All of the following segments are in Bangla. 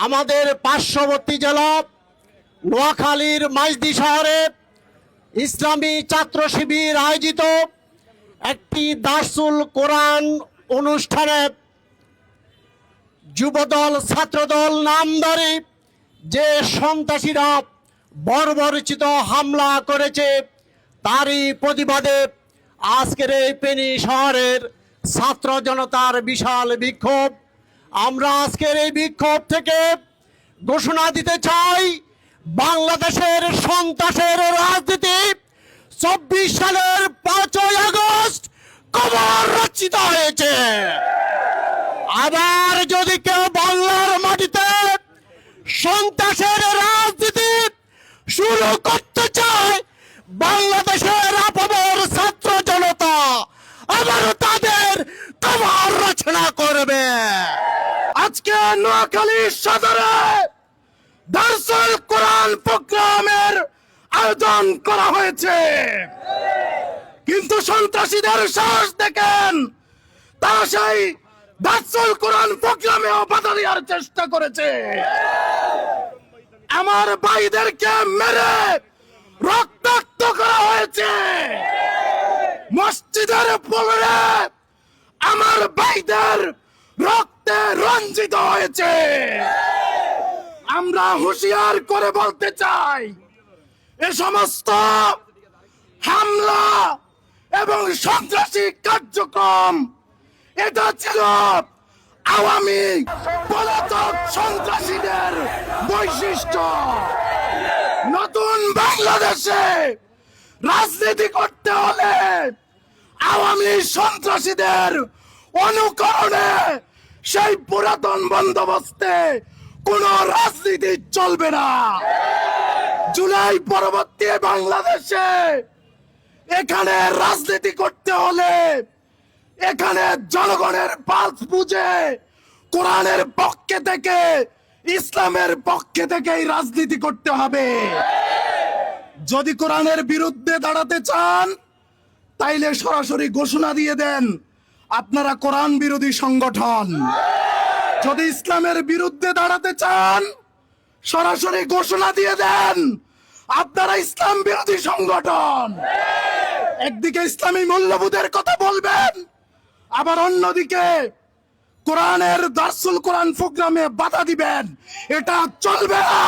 আমাদের পার্শ্ববর্তী জেলা নোয়াখালীর মাইজদি শহরে ইসলামী ছাত্র শিবির আয়োজিত একটি দারসুল কোরআন অনুষ্ঠানে যুবদল ছাত্রদল নামধারী যে সন্ত্রাসীরা বর্বরচিত হামলা করেছে তারই প্রতিবাদে আজকের এই ফেনী শহরের ছাত্র জনতার বিশাল বিক্ষোভ। আমরা আজকের এই বিক্ষোভ থেকে ঘোষণা দিতে চাই, বাংলাদেশের সন্ত্রাসের রাজনীতি 24 সালের 5ই আগস্ট কবর রচিত হয়েছে। আবার যদি কেউ বাংলার মাটিতে সন্ত্রাসের রাজনীতি শুরু করতে চায়, বাংলাদেশের আপামর ছাত্র জনতা আবারও তাদের কবর রচনা করবে। আজকে নোয়াখালী সদরে দারসুল কোরআন প্রোগ্রামের আয়োজন করা হয়েছে, কিন্তু সন্ত্রাসীদের সাহস দেখেন, তারা সেই দারসুল কোরআন প্রোগ্রামেও বাধা দেওয়ার চেষ্টা করেছে। আমার ভাইদেরকে মেরে রক্তাক্ত করা হয়েছে, মসজিদের পরে আমার ভাইদের রক্তে রঞ্জিত হয়েছে। আমরা হুঁশিয়ার করে বলতে চাই, এ সমস্ত হামলা এবং সন্ত্রাসী কার্যক্রম এটা ছিল আওয়ামী পলাতক সন্ত্রাসীদের বৈশিষ্ট্য। নতুন বাংলাদেশে রাজনীতি করতে হলে আওয়ামী সন্ত্রাসীদের অনুকরণে সেই পুরাতন বন্দোবস্তে কোন রাজনীতি চলবে না। জুলাই পরবর্তী বাংলাদেশে এখানে রাজনীতি করতে হলে এখানে জনগণের পালস বুঝে কোরআনের পক্ষে থেকে, ইসলামের পক্ষে থেকেই রাজনীতি করতে হবে। যদি কোরআনের বিরুদ্ধে দাঁড়াতে চান তাইলে সরাসরি ঘোষণা দিয়ে দেন আপনারা কোরআন বিরোধী সংগঠন। যদি ইসলামের বিরুদ্ধে দাঁড়াতে চান সরাসরি ঘোষণা দিয়ে দেন আপনারা ইসলাম বিরোধী সংগঠন। একদিকে ইসলামী মূল্যবোধের কথা বলবেন, আবার অন্যদিকে কোরআনের দারসুল কোরআন প্রোগ্রামে বাধা দিবেন, এটা চলবে না।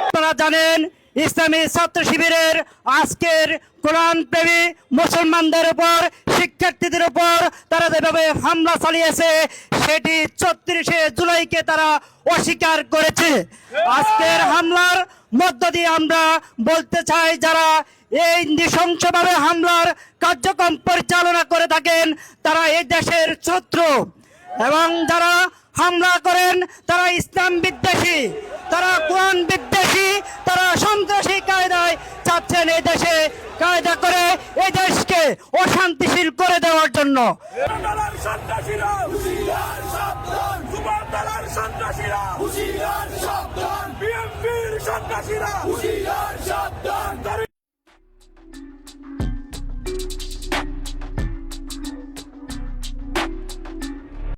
আপনারা জানেন, ইসলামী ছাত্র শিবিরের আজকের কোরআন প্রেমী মুসলমানদের উপর, শিক্ষার্থীদের উপর তারা যেভাবে হামলা চালিয়েছে সেটি 34শে জুলাইকে তারা অস্বীকার করেছে। আজকের হামলার মধ্য দিয়ে আমরা বলতে চাই, যারা এই নৃশংসভাবে হামলার কার্যক্রম পরিচালনা করে থাকেন তারা এই দেশের শত্রু, এবং যারা হামলা করেন তারা ইসলাম বিদ্বেষী, তারা কোরআন বিদ্বেষী, তারা সন্ত্রাসী কায়দায় চাচ্ছেন এই দেশে কায়দা করে এই দেশকে অশান্তিশীল করে দেওয়ার জন্য। সন্ত্রাসীরা